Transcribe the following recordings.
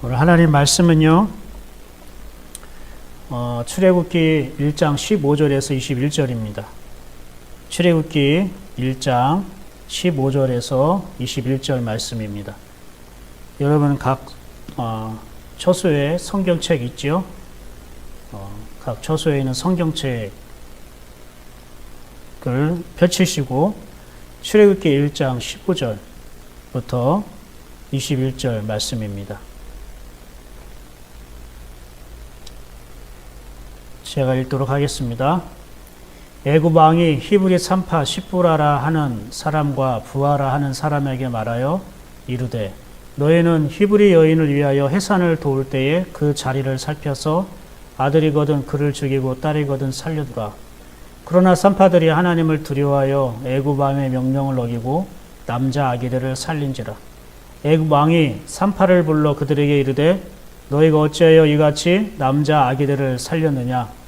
오늘 하나님 말씀은요, 출애굽기 1장 15절에서 21절입니다. 출애굽기 1장 15절에서 21절 말씀입니다. 여러분 각 처소에 성경책 있죠? 각 처소에 있는 성경책을 펼치시고 출애굽기 1장 15절부터 21절 말씀입니다. 제가 읽도록 하겠습니다. 애굽 왕이 히브리 산파 시푸라라 하는 사람과 부하라 하는 사람에게 말하여 이르되 너희는 히브리 여인을 위하여 해산을 도울 때에 그 자리를 살펴서 아들이거든 그를 죽이고 딸이거든 살려두라. 그러나 산파들이 하나님을 두려워하여 애굽 왕의 명령을 어기고 남자 아기들을 살린지라. 애굽 왕이 산파를 불러 그들에게 이르되 너희가 어찌하여 이같이 남자 아기들을 살렸느냐.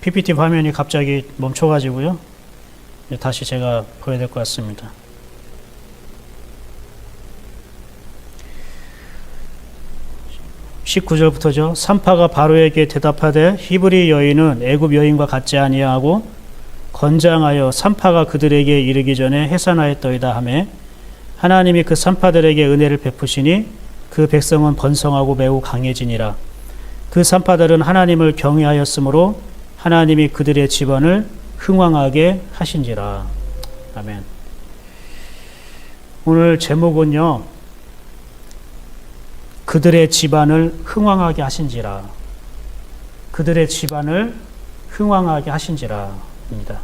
PPT 화면이 갑자기 멈춰가지고요. 다시 제가 보여야 될 것 같습니다. (19절부터죠) 산파가 바로에게 대답하되 히브리 여인은 애굽 여인과 같지 아니하고 건장하여 산파가 그들에게 이르기 전에 해산하였더이다 하매 하나님이 그 산파들에게 은혜를 베푸시니 그 백성은 번성하고 매우 강해지니라. 그 산파들은 하나님을 경외하였으므로 하나님이 그들의 집안을 흥왕하게 하신지라. 아멘. 오늘 제목은요, 그들의 집안을 흥왕하게 하신지라. 그들의 집안을 흥왕하게 하신지라 입니다.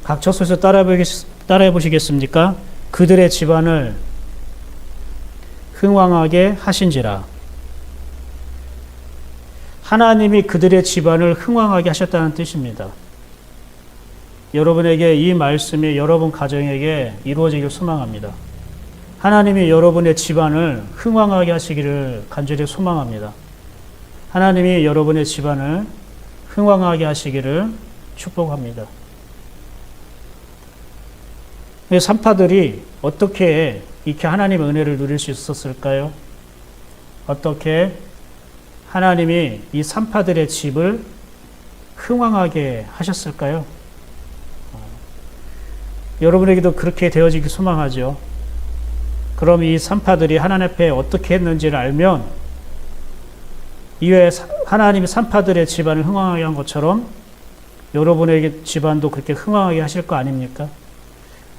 각 처소에서 따라해 보시겠습니까? 그들의 집안을 흥왕하게 하신지라. 하나님이 그들의 집안을 흥왕하게 하셨다는 뜻입니다. 여러분에게 이 말씀이 여러분 가정에게 이루어지길 소망합니다. 하나님이 여러분의 집안을 흥왕하게 하시기를 간절히 소망합니다. 하나님이 여러분의 집안을 흥왕하게 하시기를 축복합니다. 산파들이 어떻게 이렇게 하나님의 은혜를 누릴 수 있었을까요? 어떻게 하나님이 이 산파들의 집을 흥왕하게 하셨을까요? 여러분에게도 그렇게 되어지길 소망하죠. 그럼 이 산파들이 하나님 앞에 어떻게 했는지를 알면 이외에 하나님이 산파들의 집안을 흥왕하게 한 것처럼 여러분의 집안도 그렇게 흥왕하게 하실 거 아닙니까?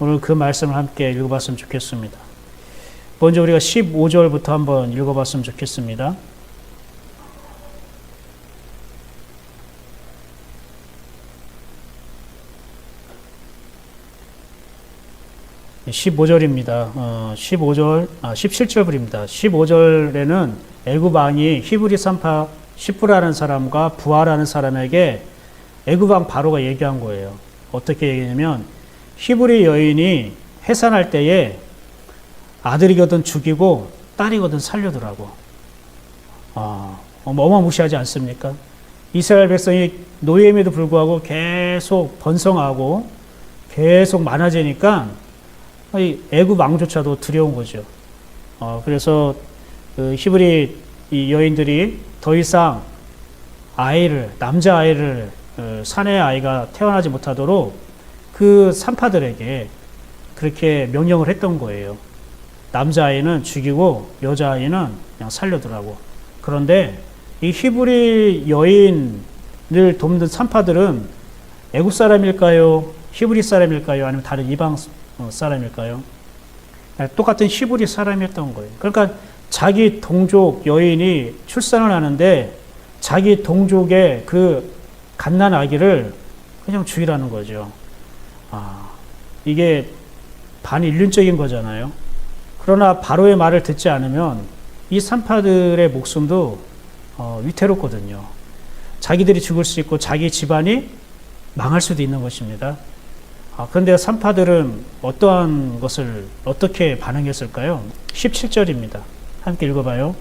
오늘 그 말씀을 함께 읽어봤으면 좋겠습니다. 먼저 우리가 15절부터 한번 읽어봤으면 좋겠습니다. 15절입니다. 17절부터입니다. 15절에는 애굽 왕이 히브리 산파 시푸라는 사람과 부하라는 사람에게 애굽 왕 바로가 얘기한 거예요. 어떻게 얘기냐면 히브리 여인이 해산할 때에 아들이거든 죽이고 딸이거든 살려두라고. 어마무시하지 않습니까? 이스라엘 백성이 노예임에도 불구하고 계속 번성하고 계속 많아지니까 애굽 왕조차도 두려운 거죠. 그래서 그 히브리 이 여인들이 더 이상 남자 아이를 사내 아이가 태어나지 못하도록 그 산파들에게 그렇게 명령을 했던 거예요. 남자 아이는 죽이고 여자 아이는 그냥 살려두라고. 그런데 이 히브리 여인을 돕는 산파들은 애굽 사람일까요? 히브리 사람일까요? 아니면 다른 이방 사람일까요? 똑같은 히브리 사람이었던 거예요. 그러니까 자기 동족 여인이 출산을 하는데 자기 동족의 그 갓난 아기를 그냥 죽이라는 거죠. 이게 반인륜적인 거잖아요. 그러나 바로의 말을 듣지 않으면 이 산파들의 목숨도 위태롭거든요. 자기들이 죽을 수 있고 자기 집안이 망할 수도 있는 것입니다. 그런데 산파들은 어떠한 것을 어떻게 반응했을까요? 17절입니다. 함께 읽어봐요.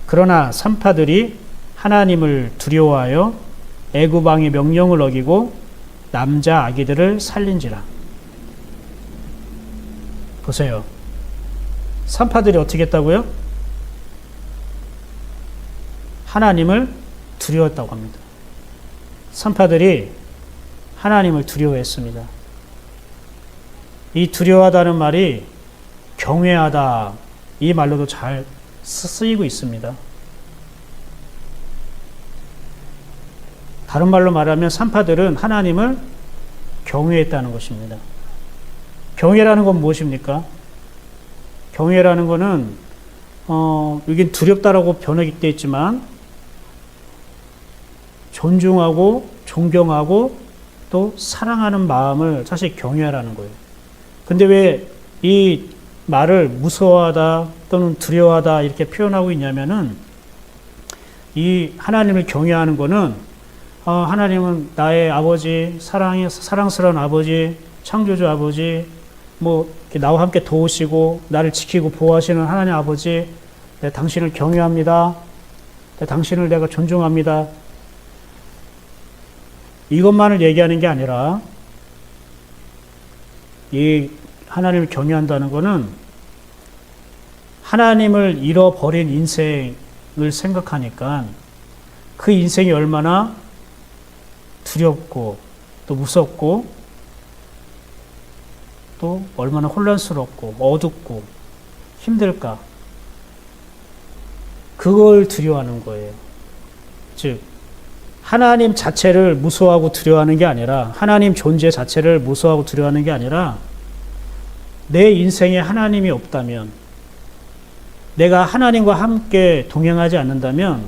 그러나 산파들이 하나님을 두려워하여 애굽 왕의 명령을 어기고 남자 아기들을 살린지라. 보세요. 산파들이 어떻게 했다고요? 하나님을 두려웠다고 합니다. 산파들이 하나님을 두려워했습니다. 이 두려워하다는 말이 경외하다, 이 말로도 잘 쓰이고 있습니다. 다른 말로 말하면 산파들은 하나님을 경외했다는 것입니다. 경외라는 건 무엇입니까? 경외라는 것은 여긴 두렵다라고 번역이 되어 있지만 존중하고 존경하고 또 사랑하는 마음을 사실 경외라는 거예요. 근데 왜 이 말을 무서워하다 또는 두려워하다 이렇게 표현하고 있냐면은 이 하나님을 경외하는 거는 하나님은 나의 아버지, 사랑스러운 아버지, 창조주 아버지, 뭐 나와 함께 도우시고 나를 지키고 보호하시는 하나님 아버지, 당신을 경외합니다. 당신을 내가 존중합니다. 이것만을 얘기하는 게 아니라 이 하나님을 경외한다는 것은 하나님을 잃어버린 인생을 생각하니까 그 인생이 얼마나 두렵고 또 무섭고 또 얼마나 혼란스럽고 어둡고 힘들까, 그걸 두려워하는 거예요. 즉 하나님 자체를 무서워하고 두려워하는 게 아니라, 하나님 존재 자체를 무서워하고 두려워하는 게 아니라, 내 인생에 하나님이 없다면, 내가 하나님과 함께 동행하지 않는다면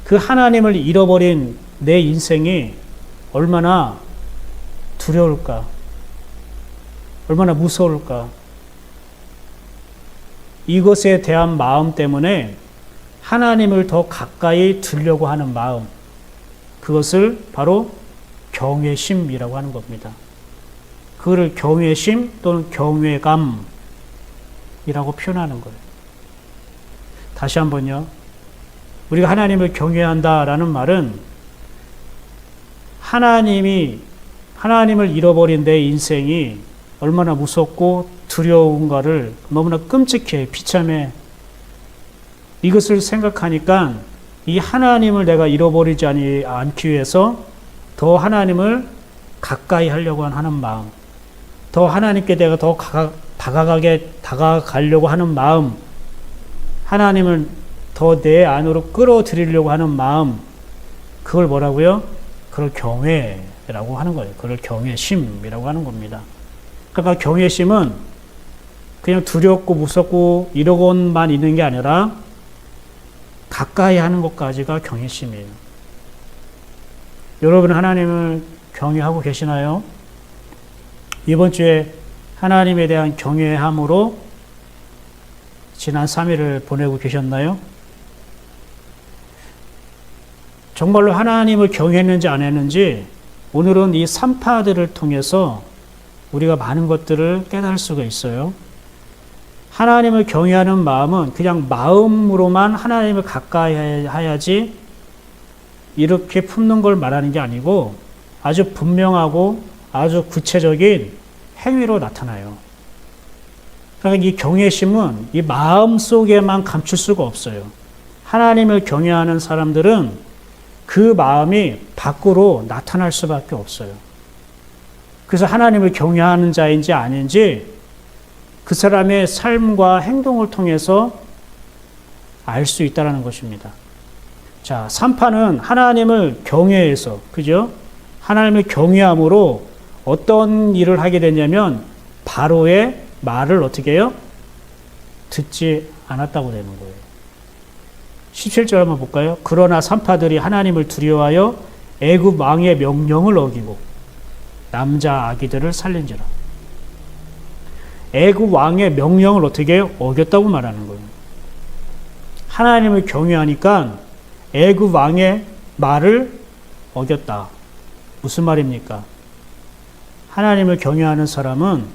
그 하나님을 잃어버린 내 인생이 얼마나 두려울까, 얼마나 무서울까. 이것에 대한 마음 때문에 하나님을 더 가까이 두려고 하는 마음, 그것을 바로 경외심이라고 하는 겁니다. 그거를 경외심 또는 경외감이라고 표현하는 거예요. 다시 한번요. 우리가 하나님을 경외한다라는 말은 하나님을 잃어버린 내 인생이 얼마나 무섭고 두려운가를 너무나 끔찍해, 비참해. 이것을 생각하니까 이 하나님을 내가 잃어버리지 않기 위해서 더 하나님을 가까이 하려고 하는 마음, 더 하나님께 내가 더 다가가려고 하는 마음, 하나님을 더 내 안으로 끌어들이려고 하는 마음, 그걸 뭐라고요? 그걸 경외라고 하는 거예요. 그걸 경외심이라고 하는 겁니다. 그러니까 경외심은 그냥 두렵고 무섭고 이러고만 있는 게 아니라 가까이 하는 것까지가 경외심이에요. 여러분 하나님을 경외하고 계시나요? 이번 주에 하나님에 대한 경외함으로 지난 3일을 보내고 계셨나요? 정말로 하나님을 경외했는지 안 했는지 오늘은 이 산파들을 통해서 우리가 많은 것들을 깨달을 수가 있어요. 하나님을 경외하는 마음은 그냥 마음으로만 하나님을 가까이 해야지 이렇게 품는 걸 말하는 게 아니고 아주 분명하고 아주 구체적인 행위로 나타나요. 그러니까 이 경외심은 이 마음 속에만 감출 수가 없어요. 하나님을 경외하는 사람들은 그 마음이 밖으로 나타날 수밖에 없어요. 그래서 하나님을 경외하는 자인지 아닌지 그 사람의 삶과 행동을 통해서 알 수 있다는 것입니다. 자, 산파는 하나님을 경외해서, 그죠? 하나님을 경외함으로 어떤 일을 하게 되냐면 바로의 말을 어떻게 해요? 듣지 않았다고 되는 거예요. 17절 한번 볼까요? 그러나 산파들이 하나님을 두려워하여 애굽 왕의 명령을 어기고 남자 아기들을 살린지라. 애굽 왕의 명령을 어떻게 해요? 어겼다고 말하는 거예요. 하나님을 경외하니까 애굽 왕의 말을 어겼다. 무슨 말입니까? 하나님을 경외하는 사람은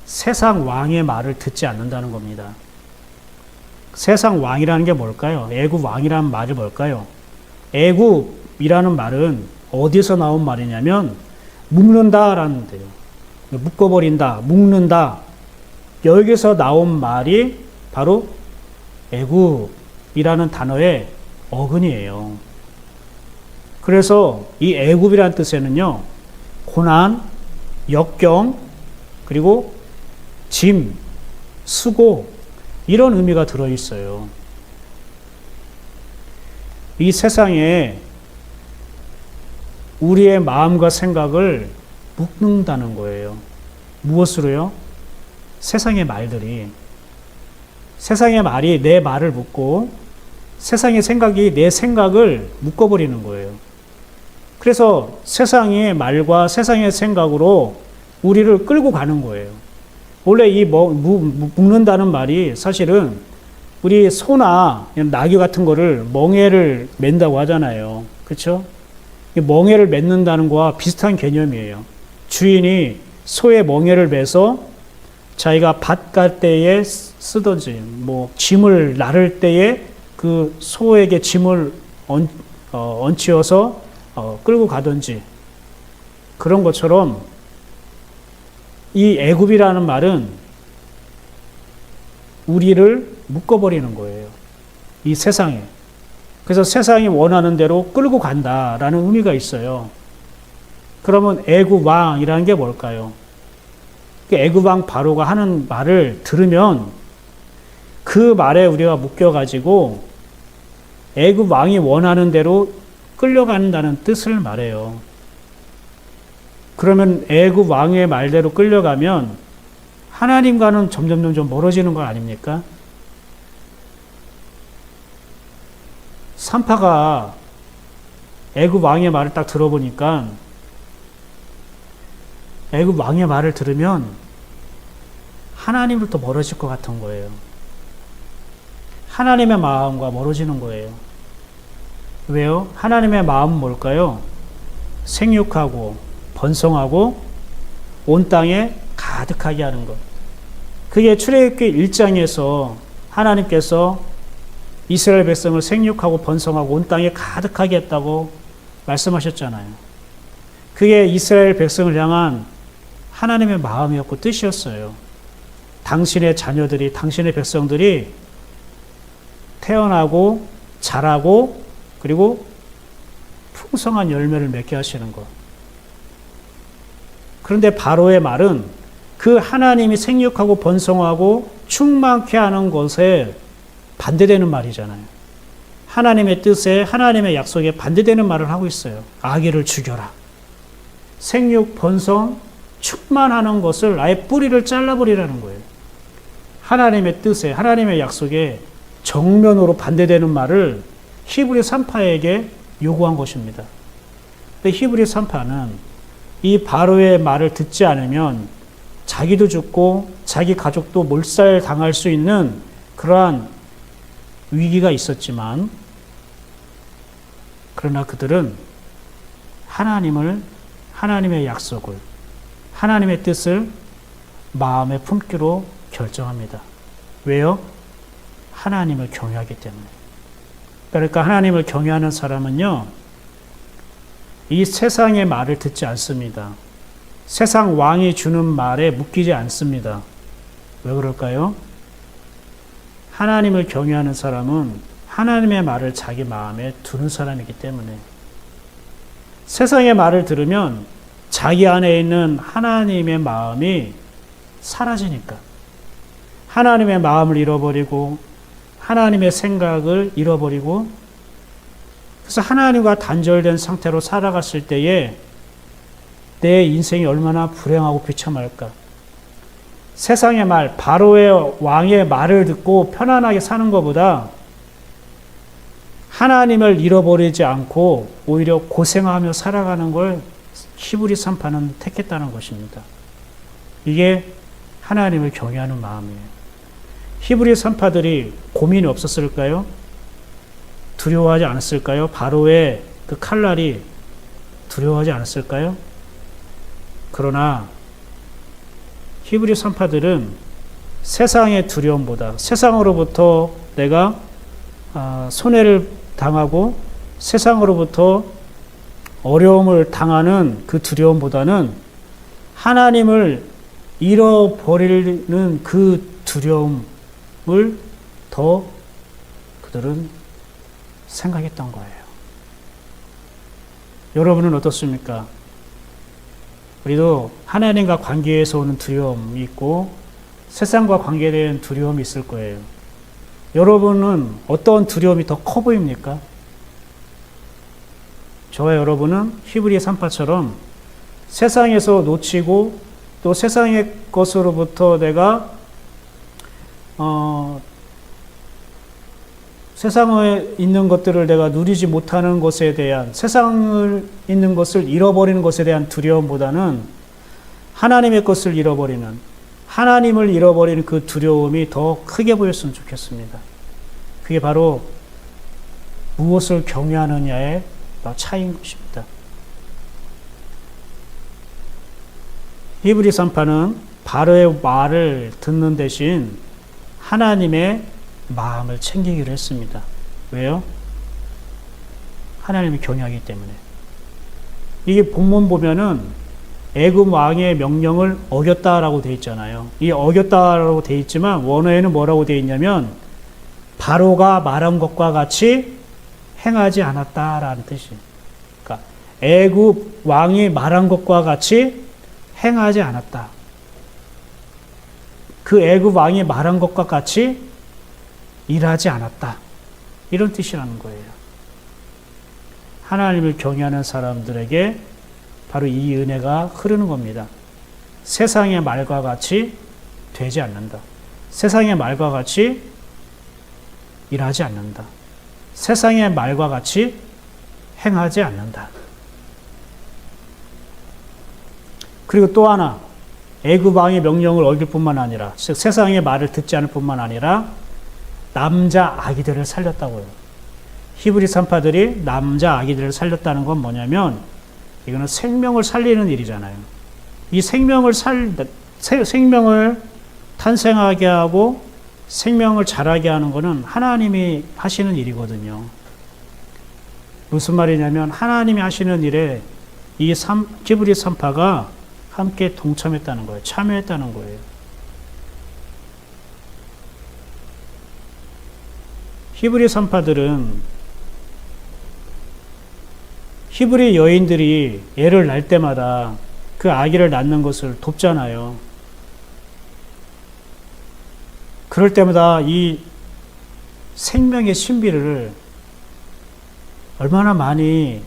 세상 왕의 말을 듣지 않는다는 겁니다. 세상 왕이라는 게 뭘까요? 애굽 왕이라는 말이 뭘까요? 애굽이라는 말은 어디서 나온 말이냐면 묶는다라는 데요. 묶어버린다, 묶는다. 여기서 나온 말이 바로 애굽이라는 단어의 어근이에요. 그래서 이 애굽이라는 뜻에는요, 고난, 역경, 그리고 짐, 수고, 이런 의미가 들어있어요. 이 세상에 우리의 마음과 생각을 묶는다는 거예요. 무엇으로요? 세상의 말들이. 세상의 말이 내 말을 묶고 세상의 생각이 내 생각을 묶어버리는 거예요. 그래서 세상의 말과 세상의 생각으로 우리를 끌고 가는 거예요. 원래 이 묶는다는 말이 사실은 우리 소나 나귀 같은 거를 멍에를 맨다고 하잖아요. 그렇죠? 멍에를 맺는다는 거와 비슷한 개념이에요. 주인이 소의 멍에를 매서 자기가 밭 갈 때에 쓰든지 짐을 나를 때에 그 소에게 짐을 얹혀서 끌고 가든지 그런 것처럼 이 애굽이라는 말은 우리를 묶어버리는 거예요. 이 세상에. 그래서 세상이 원하는 대로 끌고 간다라는 의미가 있어요. 그러면 애굽 왕이라는 게 뭘까요? 애굽 왕 바로가 하는 말을 들으면 그 말에 우리가 묶여가지고 애굽 왕이 원하는 대로 끌려간다는 뜻을 말해요. 그러면 애굽 왕의 말대로 끌려가면 하나님과는 점점 멀어지는 거 아닙니까? 산파가 애굽 왕의 말을 딱 들어보니까 애굽 왕의 말을 들으면 하나님으로부터 멀어질 것 같은 거예요. 하나님의 마음과 멀어지는 거예요. 왜요? 하나님의 마음은 뭘까요? 생육하고 번성하고 온 땅에 가득하게 하는 것. 그게 출애굽기 1장에서 하나님께서 이스라엘 백성을 생육하고 번성하고 온 땅에 가득하게 했다고 말씀하셨잖아요. 그게 이스라엘 백성을 향한 하나님의 마음이었고 뜻이었어요. 당신의 자녀들이, 당신의 백성들이 태어나고 자라고 그리고 풍성한 열매를 맺게 하시는 것. 그런데 바로의 말은 그 하나님이 생육하고 번성하고 충만케 하는 것에 반대되는 말이잖아요. 하나님의 뜻에, 하나님의 약속에 반대되는 말을 하고 있어요. 아기를 죽여라. 생육, 번성, 충만하는 것을 아예 뿌리를 잘라버리라는 거예요. 하나님의 뜻에, 하나님의 약속에 정면으로 반대되는 말을 히브리 산파에게 요구한 것입니다. 근데 히브리 산파는 이 바로의 말을 듣지 않으면 자기도 죽고 자기 가족도 몰살 당할 수 있는 그러한 위기가 있었지만, 그러나 그들은 하나님의 약속을, 하나님의 뜻을 마음에 품기로 결정합니다. 왜요? 하나님을 경외하기 때문에. 그러니까 하나님을 경외하는 사람은요, 이 세상의 말을 듣지 않습니다. 세상 왕이 주는 말에 묶이지 않습니다. 왜 그럴까요? 하나님을 경외하는 사람은 하나님의 말을 자기 마음에 두는 사람이기 때문에. 세상의 말을 들으면 자기 안에 있는 하나님의 마음이 사라지니까. 하나님의 마음을 잃어버리고 하나님의 생각을 잃어버리고, 그래서 하나님과 단절된 상태로 살아갔을 때에 내 인생이 얼마나 불행하고 비참할까. 세상의 말, 바로의 왕의 말을 듣고 편안하게 사는 것보다 하나님을 잃어버리지 않고 오히려 고생하며 살아가는 걸 히브리 산파는 택했다는 것입니다. 이게 하나님을 경외하는 마음이에요. 히브리 산파들이 고민이 없었을까요? 두려워하지 않았을까요? 바로의 그 칼날이 두려워하지 않았을까요? 그러나 히브리 산파들은 세상의 두려움보다, 세상으로부터 내가 손해를 당하고 세상으로부터 어려움을 당하는 그 두려움보다는 하나님을 잃어버리는 그 두려움을 더 그들은 생각했던 거예요. 여러분은 어떻습니까? 우리도 하나님과 관계에서 오는 두려움이 있고 세상과 관계된 두려움이 있을 거예요. 여러분은 어떤 두려움이 더 커 보입니까? 저와 여러분은 히브리 3파처럼 세상에서 놓치고 또 세상의 것으로부터 내가 세상에 있는 것들을 내가 누리지 못하는 것에 대한 세상을 있는 것을 잃어버리는 것에 대한 두려움보다는 하나님의 것을 잃어버리는 하나님을 잃어버리는 그 두려움이 더 크게 보였으면 좋겠습니다. 그게 바로 무엇을 경외하느냐의 차이인 것입니다. 히브리 3파는 바로의 말을 듣는 대신 하나님의 마음을 챙기기로 했습니다. 왜요? 하나님을 경외하기 때문에. 이게 본문 보면은 애굽 왕의 명령을 어겼다라고 되어 있잖아요. 이 어겼다라고 되어 있지만 원어에는 뭐라고 되어 있냐면 바로가 말한 것과 같이 행하지 않았다라는 뜻이에요. 그러니까 애굽 왕이 말한 것과 같이 행하지 않았다. 그 애굽 왕이 말한 것과 같이 일하지 않았다. 이런 뜻이라는 거예요. 하나님을 경외하는 사람들에게 바로 이 은혜가 흐르는 겁니다. 세상의 말과 같이 되지 않는다. 세상의 말과 같이 일하지 않는다. 세상의 말과 같이 행하지 않는다. 그리고 또 하나, 애굽 왕의 명령을 어길 뿐만 아니라, 즉 세상의 말을 듣지 않을 뿐만 아니라 남자 아기들을 살렸다고요. 히브리 3파들이 남자 아기들을 살렸다는 건 뭐냐면 이거는 생명을 살리는 일이잖아요. 이 생명을 탄생하게 하고 생명을 자라게 하는 것은 하나님이 하시는 일이거든요. 무슨 말이냐면 하나님이 하시는 일에 이 히브리 3파가 함께 동참했다는 거예요. 참여했다는 거예요. 히브리 3파들은 히브리 여인들이 애를 낳을 때마다 그 아기를 낳는 것을 돕잖아요. 그럴 때마다 이 생명의 신비를 얼마나 많이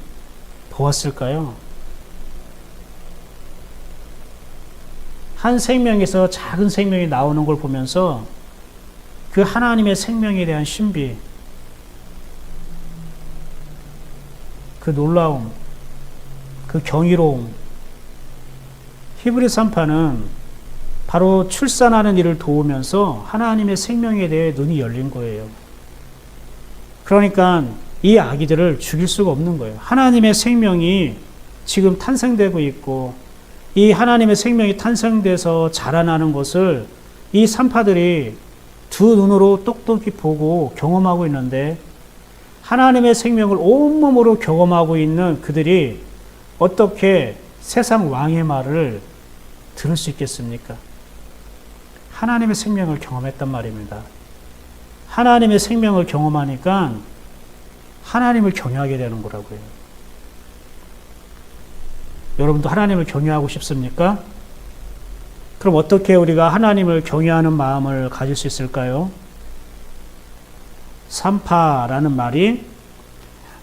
보았을까요? 한 생명에서 작은 생명이 나오는 걸 보면서 그 하나님의 생명에 대한 신비, 그 놀라움, 그 경이로움. 히브리 3파는 바로 출산하는 일을 도우면서 하나님의 생명에 대해 눈이 열린 거예요. 그러니까 이 아기들을 죽일 수가 없는 거예요. 하나님의 생명이 지금 탄생되고 있고 이 하나님의 생명이 탄생돼서 자라나는 것을 이 3파들이 두 눈으로 똑똑히 보고 경험하고 있는데 하나님의 생명을 온몸으로 경험하고 있는 그들이 어떻게 세상 왕의 말을 들을 수 있겠습니까? 하나님의 생명을 경험했단 말입니다. 하나님의 생명을 경험하니까 하나님을 경외하게 되는 거라고요. 여러분도 하나님을 경외하고 싶습니까? 그럼 어떻게 우리가 하나님을 경외하는 마음을 가질 수 있을까요? 3파라는 말이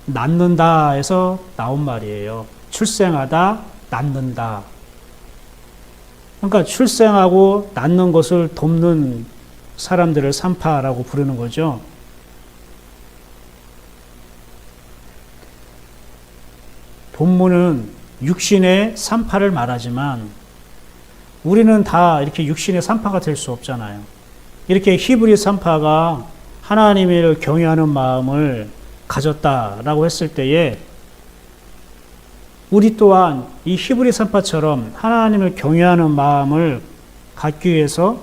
낳는다에서 나온 말이에요. 출생하다, 낳는다. 그러니까 출생하고 낳는 것을 돕는 사람들을 3파라고 부르는 거죠. 본문은 육신의 3파를 말하지만 우리는 다 이렇게 육신의 3파가 될 수 없잖아요. 이렇게 히브리 3파가 하나님을 경외하는 마음을 가졌다라고 했을 때에 우리 또한 이 히브리 3파처럼 하나님을 경외하는 마음을 갖기 위해서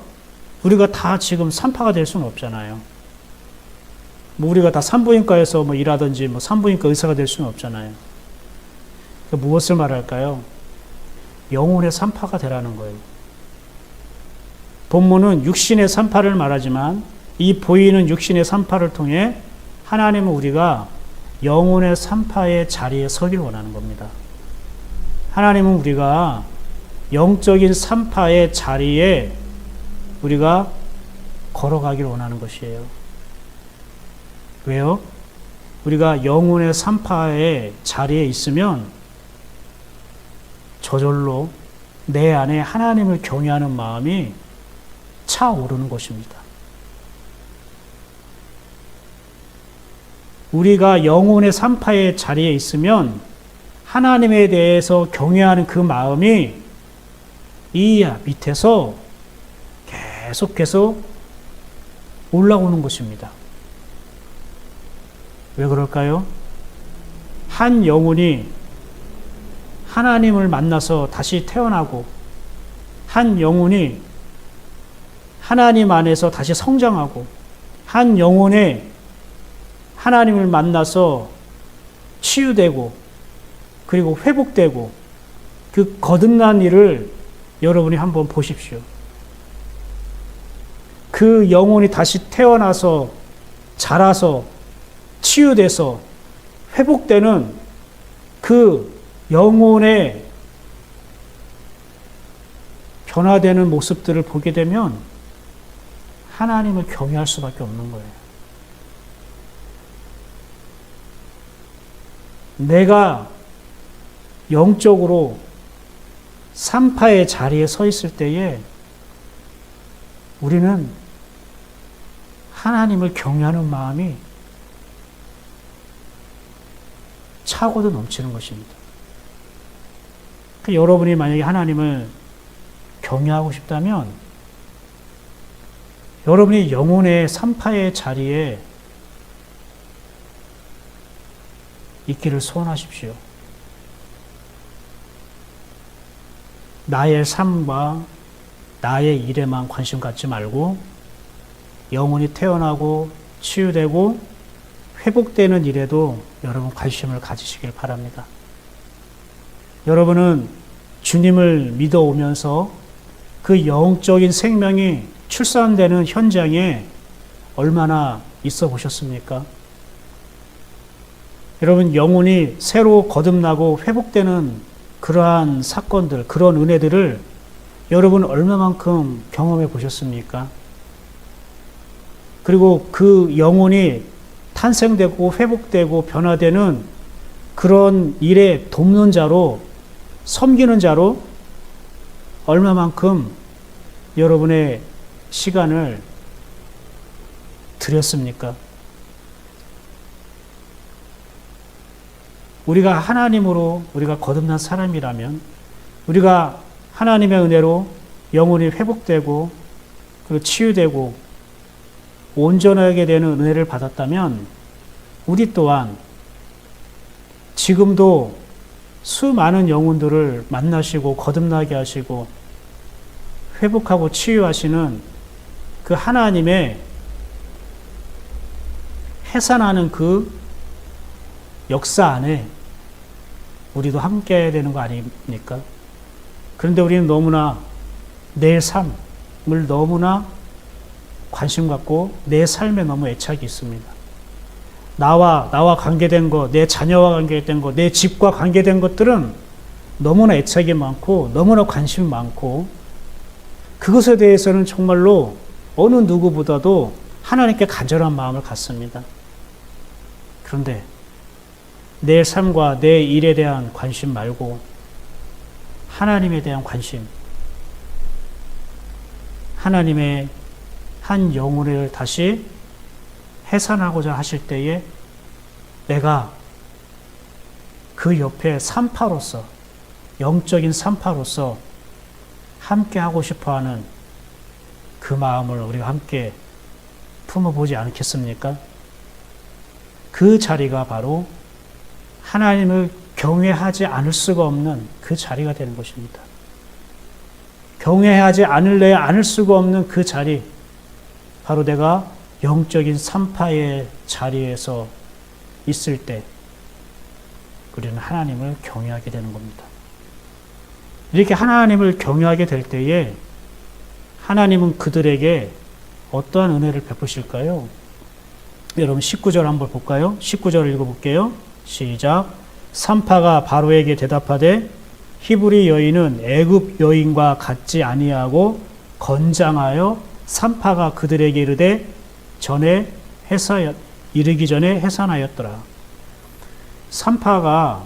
우리가 다 지금 3파가 될 수는 없잖아요. 뭐 우리가 다 산부인과에서 뭐 일하든지 뭐 산부인과 의사가 될 수는 없잖아요. 그러니까 무엇을 말할까요? 영혼의 산파가 되라는 거예요. 본문은 육신의 산파를 말하지만 이 보이는 육신의 산파를 통해 하나님은 우리가 영혼의 산파의 자리에 서길 원하는 겁니다. 하나님은 우리가 영적인 산파의 자리에 우리가 걸어가길 원하는 것이에요. 왜요? 우리가 영혼의 산파의 자리에 있으면 저절로 내 안에 하나님을 경외하는 마음이 차오르는 것입니다. 우리가 영혼의 산파의 자리에 있으면 하나님에 대해서 경외하는 그 마음이 이 밑에서 계속해서 올라오는 것입니다. 왜 그럴까요? 한 영혼이 하나님을 만나서 다시 태어나고 한 영혼이 하나님 안에서 다시 성장하고 한 영혼에 하나님을 만나서 치유되고 그리고 회복되고 그 거듭난 일을 여러분이 한번 보십시오. 그 영혼이 다시 태어나서 자라서 치유돼서 회복되는 그 영혼의 변화되는 모습들을 보게 되면 하나님을 경외할 수밖에 없는 거예요. 내가 영적으로 산파의 자리에 서 있을 때에 우리는 하나님을 경외하는 마음이 차고도 넘치는 것입니다. 그러니까 여러분이 만약에 하나님을 경외하고 싶다면 여러분이 영혼의 산파의 자리에 있기를 소원하십시오. 나의 삶과 나의 일에만 관심 갖지 말고 영혼이 태어나고 치유되고 회복되는 일에도 여러분 관심을 가지시길 바랍니다. 여러분은 주님을 믿어오면서 그 영적인 생명이 출산되는 현장에 얼마나 있어 보셨습니까? 여러분 영혼이 새로 거듭나고 회복되는 그러한 사건들, 그런 은혜들을 여러분 얼마만큼 경험해 보셨습니까? 그리고 그 영혼이 탄생되고 회복되고 변화되는 그런 일에 돕는 자로, 섬기는 자로 얼마만큼 여러분의 시간을 드렸습니까? 우리가 하나님으로 우리가 거듭난 사람이라면 우리가 하나님의 은혜로 영혼이 회복되고 그리고 치유되고 온전하게 되는 은혜를 받았다면 우리 또한 지금도 수많은 영혼들을 만나시고 거듭나게 하시고 회복하고 치유하시는 그 하나님의 해산하는 그 역사 안에 우리도 함께 해야 되는 거 아닙니까? 그런데 우리는 너무나 내 삶을 너무나 관심 갖고 내 삶에 너무 애착이 있습니다. 나와 관계된 것, 내 자녀와 관계된 것, 내 집과 관계된 것들은 너무나 애착이 많고 너무나 관심이 많고 그것에 대해서는 정말로 어느 누구보다도 하나님께 간절한 마음을 갖습니다. 그런데 내 삶과 내 일에 대한 관심 말고 하나님에 대한 관심, 하나님의 한 영혼을 다시 해산하고자 하실 때에 내가 그 옆에 산파로서, 영적인 산파로서 함께 하고 싶어하는 그 마음을 우리가 함께 품어보지 않겠습니까? 그 자리가 바로 하나님을 경외하지 않을 수가 없는 그 자리가 되는 것입니다. 경외하지 않을 수가 없는 그 자리, 바로 내가 영적인 산파의 자리에서 있을 때 우리는 하나님을 경외하게 되는 겁니다. 이렇게 하나님을 경외하게 될 때에 하나님은 그들에게 어떠한 은혜를 베푸실까요? 여러분 19절 한번 볼까요? 19절 읽어볼게요. 시작. 산파가 바로에게 대답하되 히브리 여인은 애굽 여인과 같지 아니하고 건장하여 산파가 그들에게 이르되 이르기 전에 해산하였더라. 산파가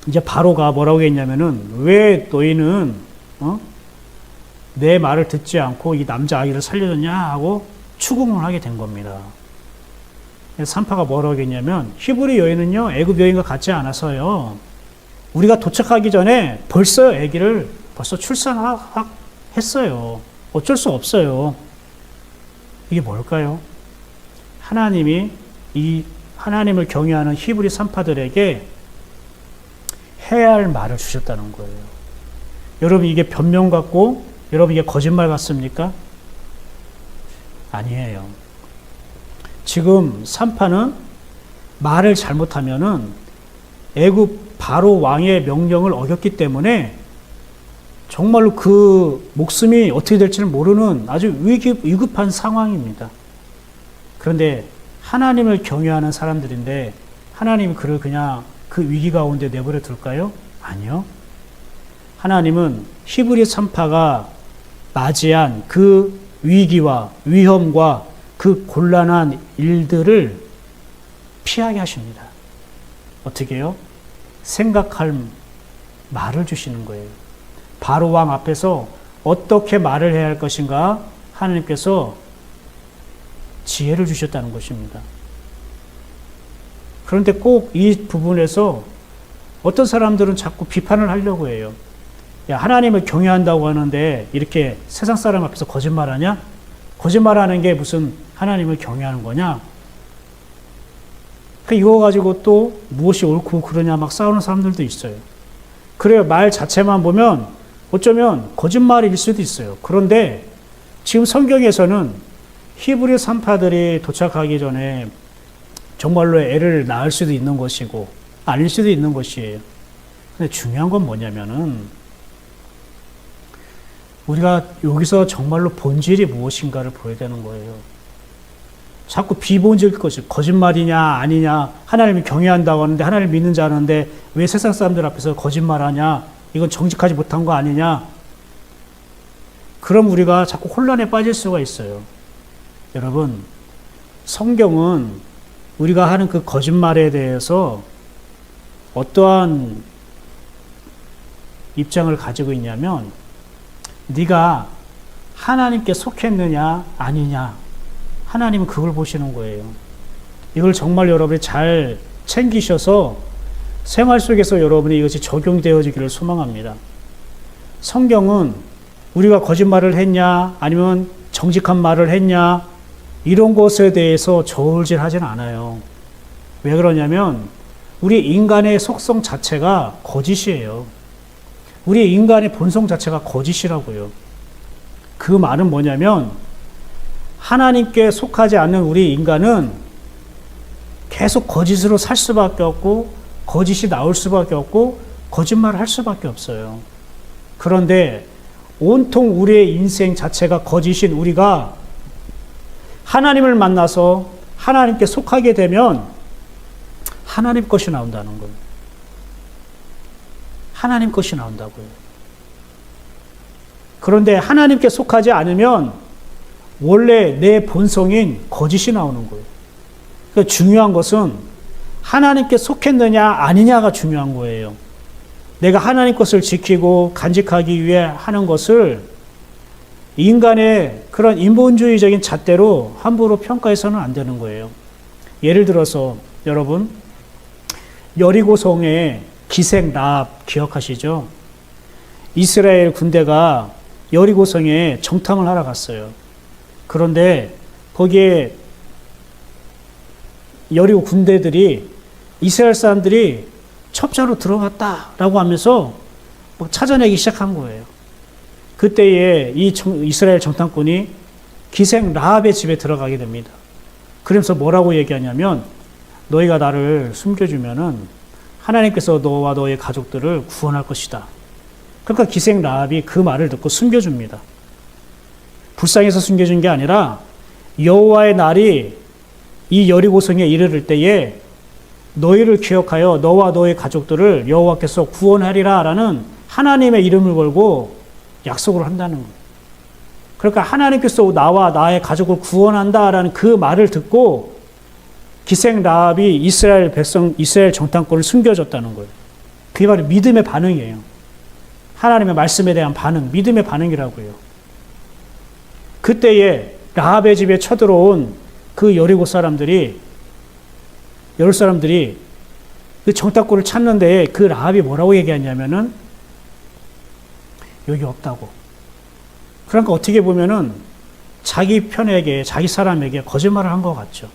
이제 바로가 뭐라고 했냐면은 왜 너희는 내 말을 듣지 않고 이 남자 아이를 살려줬냐 하고 추궁을 하게 된 겁니다. 산파가 뭐라고 했냐면 히브리 여인은요 애굽 여인과 같지 않아서요 우리가 도착하기 전에 벌써 아기를 벌써 출산했어요. 어쩔 수 없어요. 이게 뭘까요? 하나님이 이 하나님을 경외하는 히브리 산파들에게 해야 할 말을 주셨다는 거예요. 여러분 이게 변명 같고 여러분 이게 거짓말 같습니까? 아니에요. 지금 산파는 말을 잘못하면은 애굽 바로 왕의 명령을 어겼기 때문에 정말로 그 목숨이 어떻게 될지를 모르는 아주 위급한 상황입니다. 그런데 하나님을 경외하는 사람들인데 하나님이 그를 그냥 그 위기 가운데 내버려 둘까요? 아니요. 하나님은 히브리 산파가 맞이한 그 위기와 위험과 그 곤란한 일들을 피하게 하십니다. 어떻게 해요? 생각할 말을 주시는 거예요. 바로 왕 앞에서 어떻게 말을 해야 할 것인가 하나님께서 지혜를 주셨다는 것입니다. 그런데 꼭 이 부분에서 어떤 사람들은 자꾸 비판을 하려고 해요. 야, 하나님을 경외한다고 하는데 이렇게 세상 사람 앞에서 거짓말하냐? 거짓말하는 게 무슨 하나님을 경외하는 거냐? 이거 가지고 또 무엇이 옳고 그러냐 막 싸우는 사람들도 있어요. 그래요. 말 자체만 보면 어쩌면 거짓말일 수도 있어요. 그런데 지금 성경에서는 히브리 산파들이 도착하기 전에 정말로 애를 낳을 수도 있는 것이고 아닐 수도 있는 것이에요. 근데 중요한 건 뭐냐면은 우리가 여기서 정말로 본질이 무엇인가를 보여야 되는 거예요. 자꾸 비본질 것이 거짓말이냐 아니냐 하나님을 경외한다고 하는데 하나님을 믿는 자 하는데 왜 세상 사람들 앞에서 거짓말하냐 이건 정직하지 못한 거 아니냐 그럼 우리가 자꾸 혼란에 빠질 수가 있어요. 여러분 성경은 우리가 하는 그 거짓말에 대해서 어떠한 입장을 가지고 있냐면 네가 하나님께 속했느냐 아니냐 하나님은 그걸 보시는 거예요. 이걸 정말 여러분이 잘 챙기셔서 생활 속에서 여러분이 이것이 적용되어지기를 소망합니다. 성경은 우리가 거짓말을 했냐 아니면 정직한 말을 했냐 이런 것에 대해서 저울질하진 않아요. 왜 그러냐면 우리 인간의 속성 자체가 거짓이에요. 우리 인간의 본성 자체가 거짓이라고요. 그 말은 뭐냐면 하나님께 속하지 않는 우리 인간은 계속 거짓으로 살 수밖에 없고 거짓이 나올 수밖에 없고 거짓말을 할 수밖에 없어요. 그런데 온통 우리의 인생 자체가 거짓인 우리가 하나님을 만나서 하나님께 속하게 되면 하나님 것이 나온다는 거예요. 하나님 것이 나온다고요. 그런데 하나님께 속하지 않으면 원래 내 본성인 거짓이 나오는 거예요. 그러니까 중요한 것은 하나님께 속했느냐 아니냐가 중요한 거예요. 내가 하나님 것을 지키고 간직하기 위해 하는 것을 인간의 그런 인본주의적인 잣대로 함부로 평가해서는 안 되는 거예요. 예를 들어서 여러분 여리고성의 기생 라합 기억하시죠? 이스라엘 군대가 여리고성에 정탐을 하러 갔어요. 그런데 거기에 여리고 군대들이 이스라엘 사람들이 첩자로 들어갔다라고 하면서 막 찾아내기 시작한 거예요. 그때에 이 이스라엘 정탐꾼이 기생 라합의 집에 들어가게 됩니다. 그러면서 뭐라고 얘기하냐면 너희가 나를 숨겨주면은 하나님께서 너와 너의 가족들을 구원할 것이다. 그러니까 기생 라합이 그 말을 듣고 숨겨줍니다. 불쌍해서 숨겨준 게 아니라 여호와의 날이 이 여리고성에 이르를 때에 너희를 기억하여 너와 너의 가족들을 여호와께서 구원하리라 라는 하나님의 이름을 걸고 약속을 한다는 거예요. 그러니까 하나님께서 나와 나의 가족을 구원한다라는 그 말을 듣고 기생 라합이 이스라엘 정탐꾼을 숨겨줬다는 거예요. 그게 바로 믿음의 반응이에요. 하나님의 말씀에 대한 반응, 믿음의 반응이라고요. 그때에 라합의 집에 쳐들어온 그 여리고 사람들이 그 정탐꾼을 찾는데 그 라합이 뭐라고 얘기하냐면은 여기 없다고. 그러니까 어떻게 보면은 자기 편에게, 자기 사람에게 거짓말을 한 것 같죠.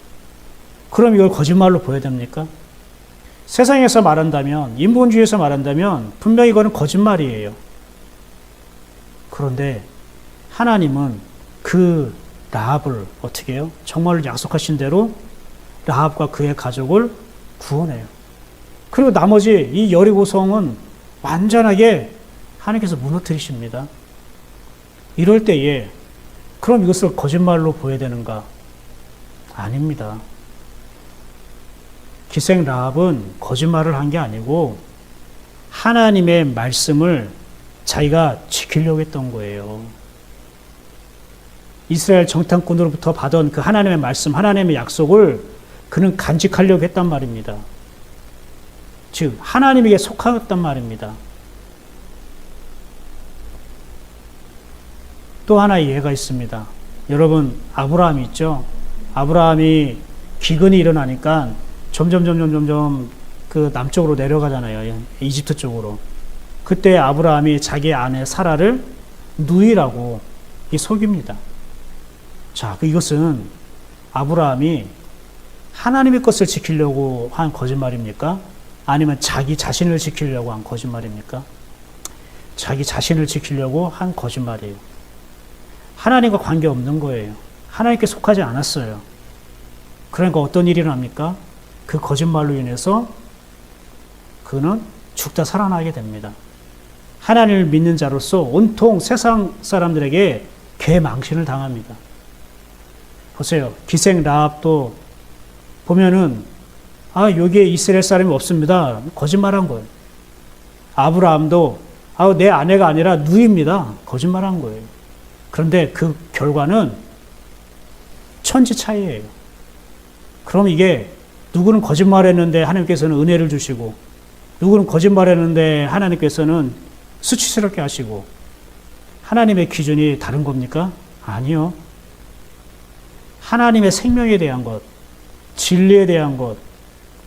그럼 이걸 거짓말로 보여야 됩니까? 세상에서 말한다면, 인본주의에서 말한다면 분명히 이거는 거짓말이에요. 그런데 하나님은 그 라합을 어떻게 해요? 정말 약속하신 대로 라합과 그의 가족을 구원해요. 그리고 나머지 이 여리고성은 완전하게 하나님께서 무너뜨리십니다. 이럴 때에 그럼 이것을 거짓말로 보여야 되는가? 아닙니다. 기생 라합은 거짓말을 한 게 아니고 하나님의 말씀을 자기가 지키려고 했던 거예요. 이스라엘 정탐꾼으로부터 받은 그 하나님의 말씀, 하나님의 약속을 그는 간직하려고 했단 말입니다. 즉 하나님에게 속하였단 말입니다. 또 하나의 예가 있습니다. 여러분 아브라함이 있죠. 아브라함이 기근이 일어나니까 점점 그 남쪽으로 내려가잖아요. 이집트 쪽으로. 그때 아브라함이 자기 아내 사라를 누이라고 속입니다. 자, 이것은 아브라함이 하나님의 것을 지키려고 한 거짓말입니까? 아니면 자기 자신을 지키려고 한 거짓말입니까? 자기 자신을 지키려고 한 거짓말이에요. 하나님과 관계없는 거예요. 하나님께 속하지 않았어요. 그러니까 어떤 일이 납니까? 그 거짓말로 인해서 그는 죽다 살아나게 됩니다. 하나님을 믿는 자로서 온통 세상 사람들에게 개망신을 당합니다. 보세요. 기생 라합도 보면은 여기에 이스라엘 사람이 없습니다. 거짓말한 거예요. 아브라함도 내 아내가 아니라 누이입니다. 거짓말한 거예요. 그런데 그 결과는 천지 차이예요. 그럼 이게 누구는 거짓말했는데 하나님께서는 은혜를 주시고 누구는 거짓말했는데 하나님께서는 수치스럽게 하시고 하나님의 기준이 다른 겁니까? 아니요. 하나님의 생명에 대한 것, 진리에 대한 것,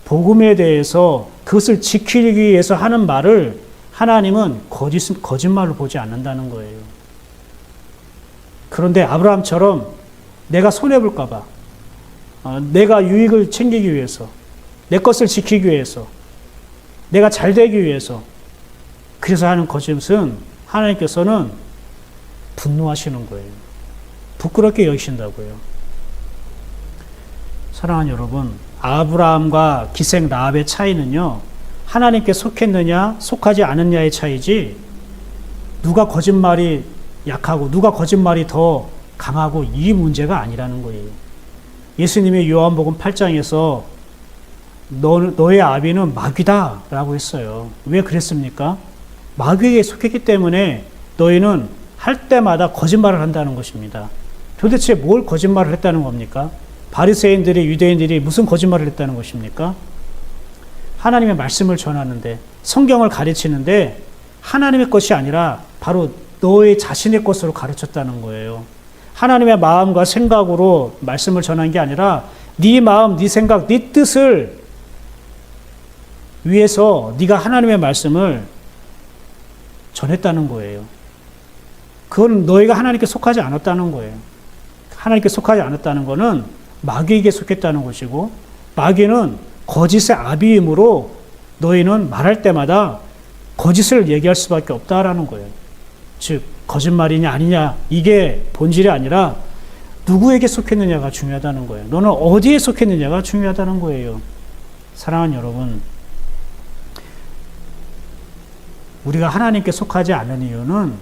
복음에 대해서 그것을 지키기 위해서 하는 말을 하나님은 거짓말로 보지 않는다는 거예요. 그런데 아브라함처럼 내가 손해볼까 봐, 내가 유익을 챙기기 위해서, 내 것을 지키기 위해서, 내가 잘 되기 위해서 그래서 하는 거짓은 하나님께서는 분노하시는 거예요. 부끄럽게 여기신다고요. 사랑하는 여러분, 아브라함과 기생 라합의 차이는요, 하나님께 속했느냐 속하지 않느냐의 차이지 누가 거짓말이 약하고 누가 거짓말이 더 강하고 이 문제가 아니라는 거예요. 예수님이 요한복음 8장에서 너의 아비는 마귀다 라고 했어요. 왜 그랬습니까? 마귀에게 속했기 때문에 너희는 할 때마다 거짓말을 한다는 것입니다. 도대체 뭘 거짓말을 했다는 겁니까? 바리새인들이, 유대인들이 무슨 거짓말을 했다는 것입니까? 하나님의 말씀을 전하는데, 성경을 가르치는데 하나님의 것이 아니라 바로 너의 자신의 것으로 가르쳤다는 거예요. 하나님의 마음과 생각으로 말씀을 전한 게 아니라 네 마음, 네 생각, 네 뜻을 위해서 네가 하나님의 말씀을 전했다는 거예요. 그건 너희가 하나님께 속하지 않았다는 거예요. 하나님께 속하지 않았다는 것은 마귀에게 속했다는 것이고, 마귀는 거짓의 아비이므로 너희는 말할 때마다 거짓을 얘기할 수밖에 없다라는 거예요. 즉 거짓말이냐 아니냐 이게 본질이 아니라 누구에게 속했느냐가 중요하다는 거예요. 너는 어디에 속했느냐가 중요하다는 거예요. 사랑하는 여러분, 우리가 하나님께 속하지 않는 이유는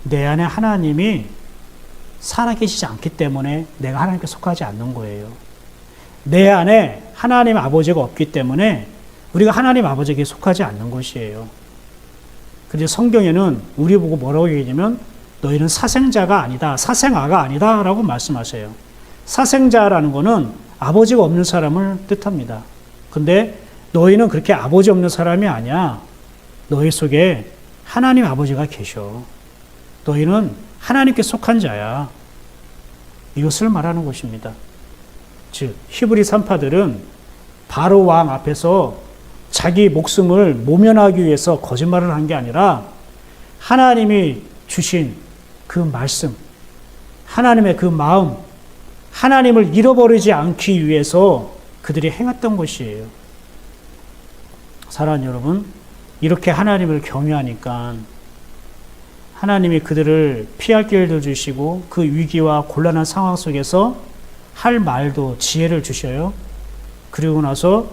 내 안에 하나님이 살아계시지 않기 때문에 내가 하나님께 속하지 않는 거예요. 내 안에 하나님 아버지가 없기 때문에 우리가 하나님 아버지에게 속하지 않는 것이에요. 그래서 성경에는 우리 보고 뭐라고 얘기하냐면 너희는 사생자가 아니다, 사생아가 아니다 라고 말씀하세요. 사생자라는 것은 아버지가 없는 사람을 뜻합니다. 근데 너희는 그렇게 아버지 없는 사람이 아니야. 너희 속에 하나님 아버지가 계셔. 너희는 하나님께 속한 자야. 이것을 말하는 것입니다. 즉 히브리 산파들은 바로 왕 앞에서 자기 목숨을 모면하기 위해서 거짓말을 한 게 아니라 하나님이 주신 그 말씀, 하나님의 그 마음, 하나님을 잃어버리지 않기 위해서 그들이 행했던 것이에요. 사랑하는 여러분, 이렇게 하나님을 경외하니까 하나님이 그들을 피할 길도 주시고 그 위기와 곤란한 상황 속에서 할 말도 지혜를 주셔요. 그리고 나서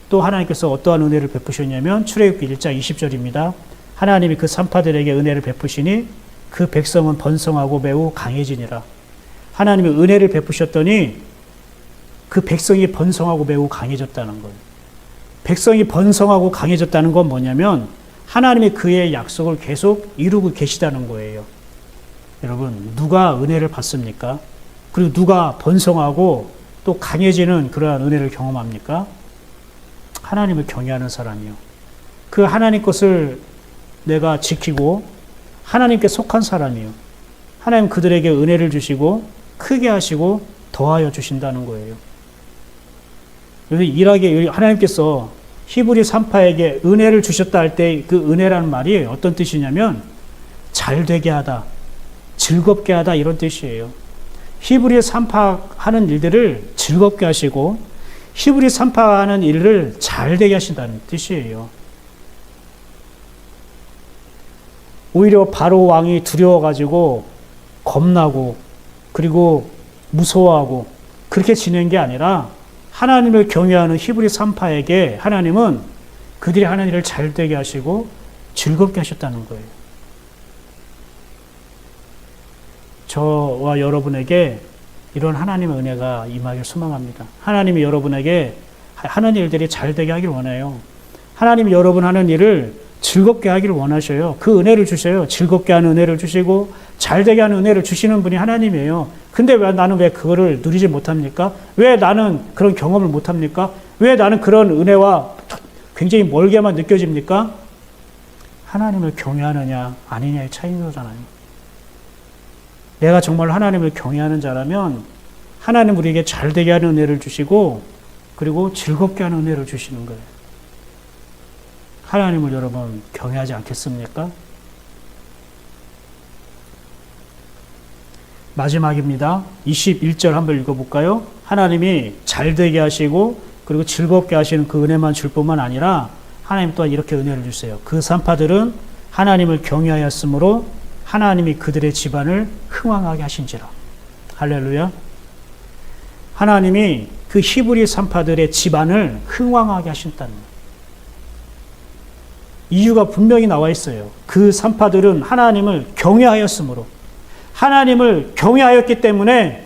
또 하나님께서 어떠한 은혜를 베푸셨냐면 출애굽기 1장 20절입니다. 하나님이 그 산파들에게 은혜를 베푸시니 그 백성은 번성하고 매우 강해지니라. 하나님이 은혜를 베푸셨더니 그 백성이 번성하고 매우 강해졌다는 거예요. 백성이 번성하고 강해졌다는 건 뭐냐면 하나님이 그의 약속을 계속 이루고 계시다는 거예요. 여러분, 누가 은혜를 받습니까? 그리고 누가 번성하고 또 강해지는 그러한 은혜를 경험합니까? 하나님을 경외하는 사람이요. 그 하나님 것을 내가 지키고 하나님께 속한 사람이요. 하나님 그들에게 은혜를 주시고 크게 하시고 더하여 주신다는 거예요. 여기 일하게 하나님께서 히브리 산파에게 은혜를 주셨다 할 때 그 은혜라는 말이 어떤 뜻이냐면 잘 되게 하다, 즐겁게 하다 이런 뜻이에요. 히브리 산파하는 일들을 즐겁게 하시고 히브리 산파하는 일을 잘 되게 하신다는 뜻이에요. 오히려 바로 왕이 두려워가지고 겁나고 그리고 무서워하고 그렇게 지낸 게 아니라 하나님을 경외하는 히브리 산파에게 하나님은 그들이 하는 일을 잘 되게 하시고 즐겁게 하셨다는 거예요. 저와 여러분에게 이런 하나님의 은혜가 임하길 소망합니다. 하나님이 여러분에게 하는 일들이 잘 되게 하길 원해요. 하나님이 여러분 하는 일을 즐겁게 하기를 원하셔요. 그 은혜를 주셔요. 즐겁게 하는 은혜를 주시고 잘 되게 하는 은혜를 주시는 분이 하나님이에요. 근데 왜 나는 왜 그거를 누리지 못합니까? 왜 나는 그런 경험을 못합니까? 왜 나는 그런 은혜와 굉장히 멀게만 느껴집니까? 하나님을 경외하느냐 아니냐의 차이인 거잖아요. 내가 정말 하나님을 경외하는 자라면 하나님 우리에게 잘 되게 하는 은혜를 주시고 그리고 즐겁게 하는 은혜를 주시는 거예요. 하나님을 여러분 경외하지 않겠습니까? 마지막입니다. 21절 한번 읽어볼까요? 하나님이 잘 되게 하시고 그리고 즐겁게 하시는 그 은혜만 줄 뿐만 아니라 하나님 또한 이렇게 은혜를 주세요. 그 산파들은 하나님을 경외하였으므로 하나님이 그들의 집안을 흥왕하게 하신지라. 할렐루야. 하나님이 그 히브리 산파들의 집안을 흥왕하게 하신다는 거예요. 이유가 분명히 나와 있어요. 그 산파들은 하나님을 경외하였으므로 하나님을 경외하였기 때문에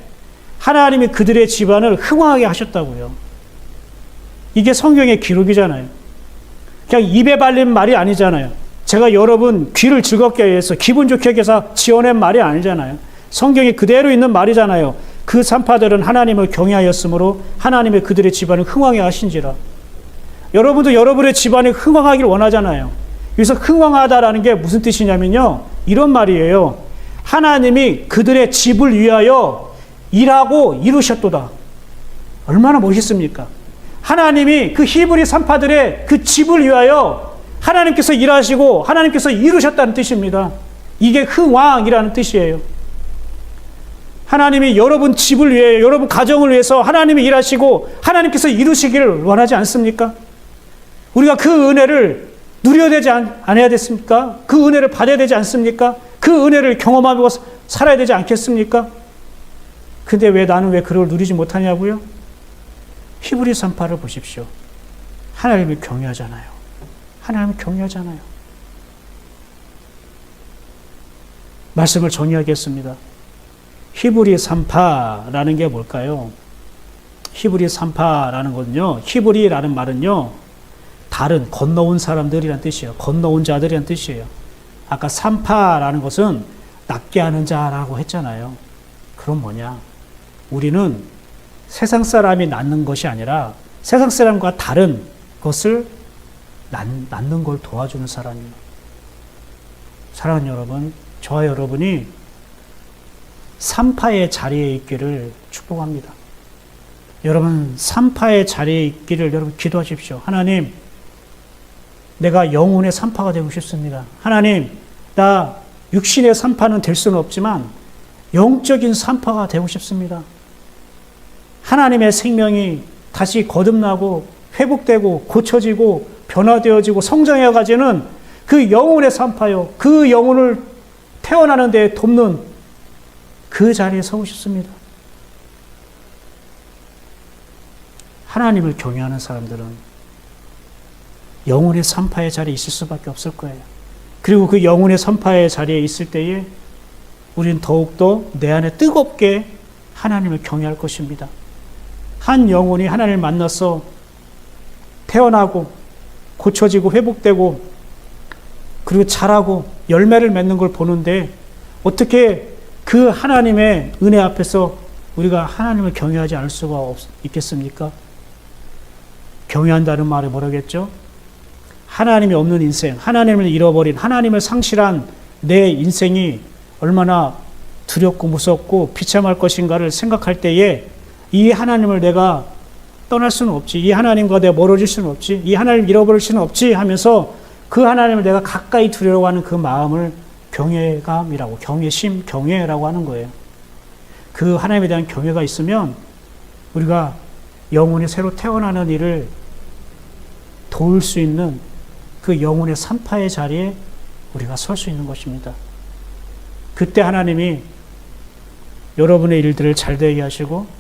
하나님이 그들의 집안을 흥왕하게 하셨다고요. 이게 성경의 기록이잖아요. 그냥 입에 발린 말이 아니잖아요. 제가 여러분 귀를 즐겁게 해서 기분 좋게 해서 지어낸 말이 아니잖아요. 성경이 그대로 있는 말이잖아요. 그 산파들은 하나님을 경외하였으므로 하나님의 그들의 집안을 흥왕하게 하신지라. 여러분도 여러분의 집안이 흥왕하기를 원하잖아요. 여기서 흥왕하다라는 게 무슨 뜻이냐면요. 이런 말이에요. 하나님이 그들의 집을 위하여 일하고 이루셨도다. 얼마나 멋있습니까? 하나님이 그 히브리 산파들의 그 집을 위하여 하나님께서 일하시고 하나님께서 이루셨다는 뜻입니다. 이게 흥왕이라는 뜻이에요. 하나님이 여러분 집을 위해 여러분 가정을 위해서 하나님이 일하시고 하나님께서 이루시기를 원하지 않습니까? 우리가 그 은혜를 누려야 되지 않아야 됐습니까? 그 은혜를 받아야 되지 않습니까? 그 은혜를 경험하고 살아야 되지 않겠습니까? 근데 왜 나는 왜 그걸 누리지 못하냐고요? 히브리서 3파를 보십시오. 하나님을 경외하잖아요. 하나님을 경외하잖아요. 말씀을 정리하겠습니다. 히브리 3파라는 게 뭘까요? 히브리 3파라는 건요, 히브리라는 말은요, 다른 건너온 사람들이란 뜻이에요. 건너온 자들이란 뜻이에요. 아까 3파라는 것은 낫게 하는 자라고 했잖아요. 그럼 뭐냐? 우리는 세상 사람이 낳는 것이 아니라 세상 사람과 다른 것을 낳는 걸 도와주는 사람이에요. 사랑하는 여러분, 저와 여러분이 3파의 자리에 있기를 축복합니다. 여러분 3파의 자리에 있기를 여러분 기도하십시오. 하나님, 내가 영혼의 3파가 되고 싶습니다. 하나님, 나 육신의 3파는 될 수는 없지만 영적인 3파가 되고 싶습니다. 하나님의 생명이 다시 거듭나고 회복되고 고쳐지고 변화되어지고 성장해가지는 그 영혼의 3파요, 그 영혼을 태어나는 데 돕는 그 자리에 서고 싶습니다. 하나님을 경외하는 사람들은 영혼의 3파의 자리에 있을 수밖에 없을 거예요. 그리고 그 영혼의 3파의 자리에 있을 때에 우리는 더욱더 내 안에 뜨겁게 하나님을 경외할 것입니다. 한 영혼이 하나님을 만나서 태어나고 고쳐지고 회복되고 그리고 자라고 열매를 맺는 걸 보는데 어떻게 그 하나님의 은혜 앞에서 우리가 하나님을 경외하지 않을 수가 있겠습니까? 경외한다는 말이 뭐라겠죠? 하나님이 없는 인생, 하나님을 잃어버린, 하나님을 상실한 내 인생이 얼마나 두렵고 무섭고 비참할 것인가를 생각할 때에 이 하나님을 내가 떠날 수는 없지, 이 하나님과 내가 멀어질 수는 없지, 이 하나님을 잃어버릴 수는 없지 하면서 그 하나님을 내가 가까이 두려고 하는 그 마음을 경외감이라고, 경외심, 경외라고 하는 거예요. 그 하나님에 대한 경외가 있으면 우리가 영혼이 새로 태어나는 일을 도울 수 있는 그 영혼의 3파의 자리에 우리가 설 수 있는 것입니다. 그때 하나님이 여러분의 일들을 잘 되게 하시고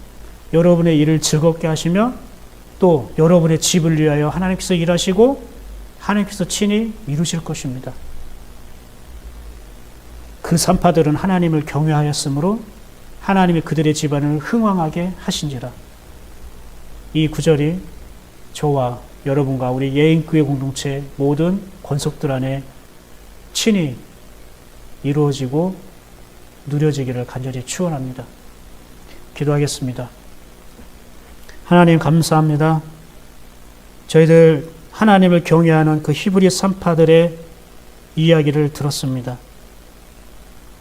여러분의 일을 즐겁게 하시며 또 여러분의 집을 위하여 하나님께서 일하시고 하나님께서 친히 이루실 것입니다. 그 3파들은 하나님을 경외하였으므로 하나님이 그들의 집안을 흥왕하게 하신지라. 이 구절이 저와 여러분과 우리 예인교회 공동체 모든 권속들 안에 친히 이루어지고 누려지기를 간절히 축원합니다. 기도하겠습니다. 하나님 감사합니다. 저희들 하나님을 경외하는 그 히브리 3파들의 이야기를 들었습니다.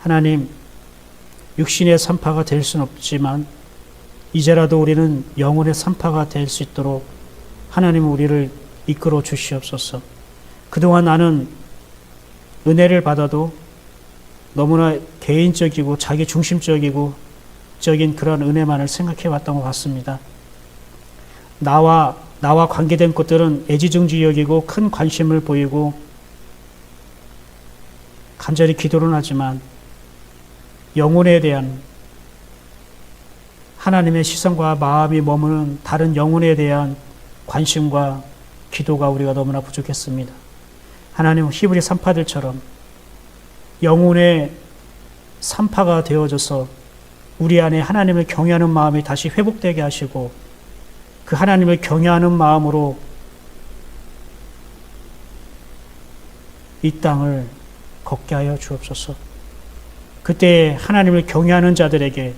하나님, 육신의 3파가 될 수는 없지만 이제라도 우리는 영혼의 3파가 될 수 있도록 하나님 우리를 이끌어 주시옵소서. 그동안 나는 은혜를 받아도 너무나 개인적이고 자기 중심적이고 적인 그런 은혜만을 생각해 왔던 것 같습니다. 나와 관계된 것들은 애지중지 여기고 큰 관심을 보이고 간절히 기도는 하지만 영혼에 대한 하나님의 시선과 마음이 머무는 다른 영혼에 대한 관심과 기도가 우리가 너무나 부족했습니다. 하나님, 히브리 3파들처럼 영혼의 3파가 되어져서 우리 안에 하나님을 경외하는 마음이 다시 회복되게 하시고 그 하나님을 경외하는 마음으로 이 땅을 걷게 하여 주옵소서. 그때 하나님을 경외하는 자들에게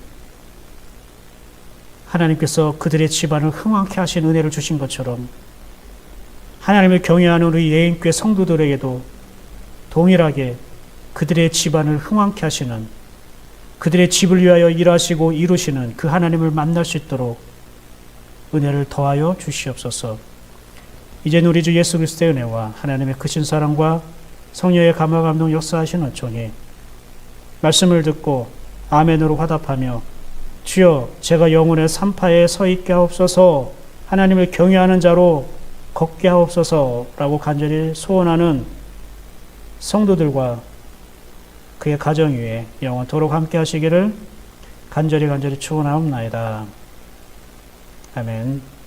하나님께서 그들의 집안을 흥왕케 하신 은혜를 주신 것처럼 하나님을 경외하는 우리 예인교회 성도들에게도 동일하게 그들의 집안을 흥왕케 하시는, 그들의 집을 위하여 일하시고 이루시는 그 하나님을 만날 수 있도록 은혜를 더하여 주시옵소서. 이제는 우리 주 예수 그리스도의 은혜와 하나님의 크신 사랑과 성령의 감화 감동 역사하시는 은총이 말씀을 듣고 아멘으로 화답하며 주여 제가 영혼의 3파에 서 있게 하옵소서, 하나님을 경외하는 자로 걷게 하옵소서라고 간절히 소원하는 성도들과 그의 가정 위에 영원토록 함께 하시기를 간절히 축원하옵나이다. 아멘.